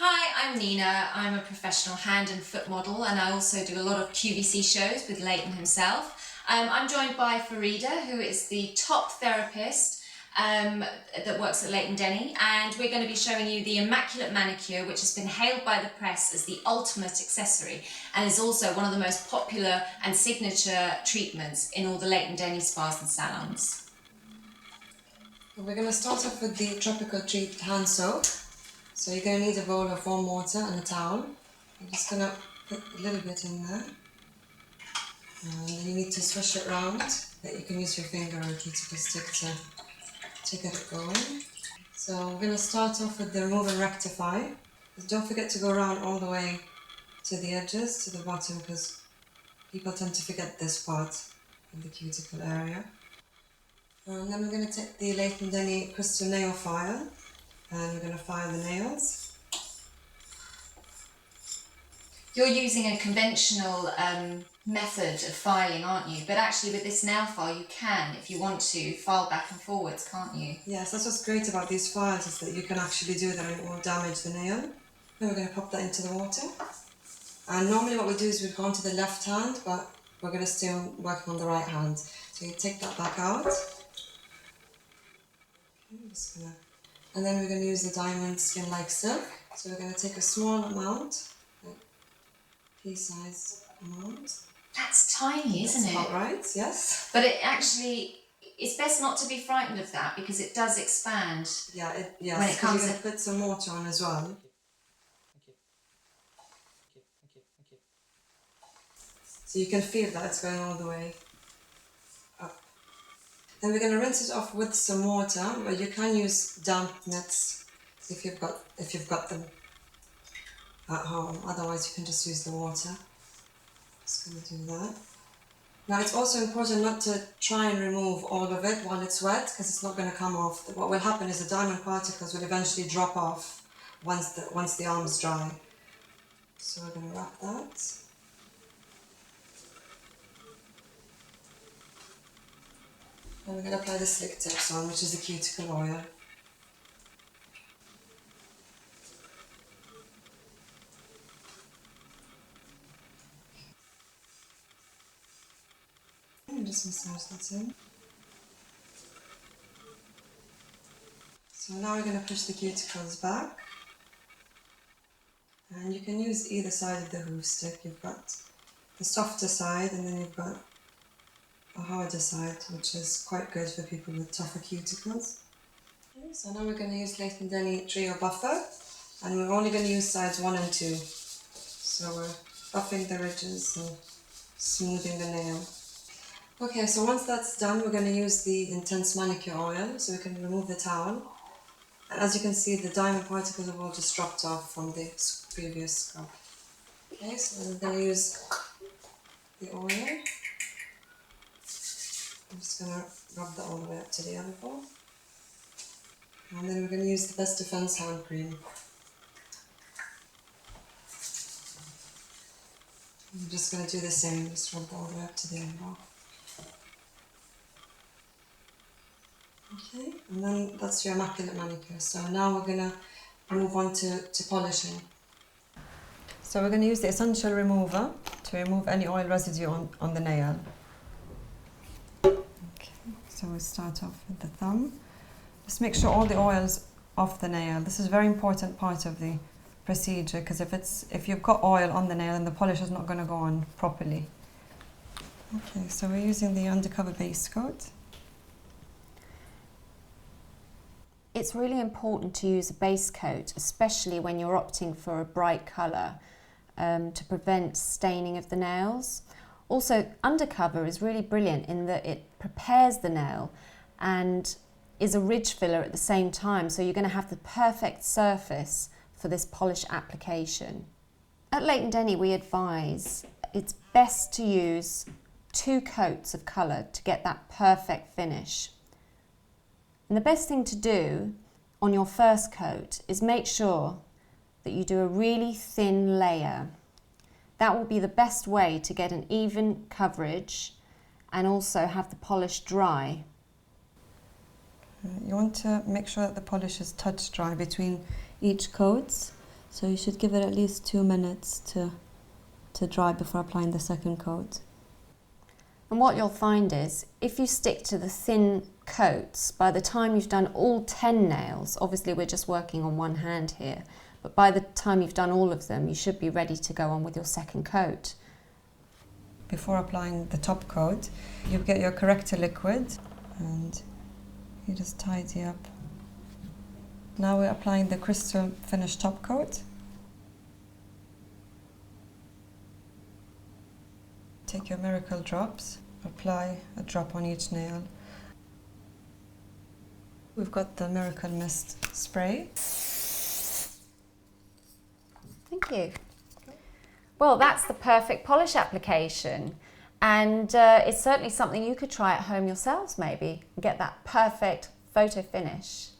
Hi, I'm Nina. I'm a professional hand and foot model, and I also do a lot of QVC shows with Leighton himself. I'm joined by Farida, who is the top therapist that works at Leighton Denny, and we're going to be showing you the Immaculate Manicure, which has been hailed by the press as the ultimate accessory and is also one of the most popular and signature treatments in all the Leighton Denny spas and salons. We're going to start off with the tropical treat hand soap. So you're going to need a bowl of warm water and a towel. I'm just going to put a little bit in there. And then you need to swish it round. You can use your finger or a cuticle stick to get it going. So we're going to start off with the remove and rectify. Don't forget to go around all the way to the edges, to the bottom, because people tend to forget this part in the cuticle area. And then we're going to take the Leighton Denny crystal nail file. And we're going to file the nails. You're using a conventional method of filing, aren't you? But actually with this nail file you can, if you want to, file back and forwards, can't you? Yes, that's what's great about these files, is that you can actually do that and it won't damage the nail. Then we're going to pop that into the water. And normally what we do is we go onto the left hand, but we're going to stay working on the right hand. So you take that back out. Okay, and then we're going to use the diamond skin like silk. So we're going to take a small amount, like pea-sized amount. That's tiny, isn't it? That's about right, yes. But it actually, it's best not to be frightened of that because it does expand. Yeah, yes. When it comes you're going to put some water on as well. So you can feel that it's going all the way up. Then we're going to rinse it off with some water, but you can use damp nets if you've got them at home. Otherwise, you can just use the water. Just going to do that. Now, it's also important not to try and remove all of it while it's wet, because it's not going to come off. What will happen is the diamond particles will eventually drop off once the arm's dry. So we're going to wrap that. And we're going to apply the slick tips on, which is the cuticle oil. And just massage that in. So now we're going to push the cuticles back. And you can use either side of the hoof stick. You've got the softer side, and then you've got a harder side, which is quite good for people with tougher cuticles. Okay, so now we're going to use Leighton Denny Trio Buffer, and we're only going to use sides 1 and 2. So we're buffing the ridges and smoothing the nail. Okay, so once that's done, we're going to use the Intense Manicure oil, so we can remove the towel. And as you can see, the diamond particles have all just dropped off from the previous scrub. Okay, so we're going to use the oil. I'm just going to rub that all the way up to the elbow. And then we're going to use the Best Defense hand cream. I'm just going to do the same, just rub that all the way up to the elbow. Okay, and then that's your Immaculate Manicure. So now we're going to move on to polishing. So we're going to use the Essential Remover to remove any oil residue on the nail. So we start off with the thumb. Just make sure all the oil's off the nail. This is a very important part of the procedure, because if you've got oil on the nail, then the polish is not going to go on properly. Okay, so we're using the Undercover Base Coat. It's really important to use a base coat, especially when you're opting for a bright colour, to prevent staining of the nails. Also, Undercover is really brilliant in that it prepares the nail and is a ridge filler at the same time, so you're going to have the perfect surface for this polish application. At Leighton Denny, we advise it's best to use 2 coats of colour to get that perfect finish. And the best thing to do on your first coat is make sure that you do a really thin layer. That will be the best way to get an even coverage and also have the polish dry. You want to make sure that the polish is touch dry between each coat. So you should give it at least 2 minutes to dry before applying the second coat. And what you'll find is, if you stick to the thin coats, by the time you've done all 10 nails, obviously we're just working on one hand here, but by the time you've done all of them, you should be ready to go on with your second coat. Before applying the top coat, you get your corrector liquid and you just tidy up. Now we're applying the crystal finish top coat. Take your miracle drops, apply a drop on each nail. We've got the Miracle Mist spray. Thank you. Well, that's the perfect polish application, and it's certainly something you could try at home yourselves maybe, and get that perfect photo finish.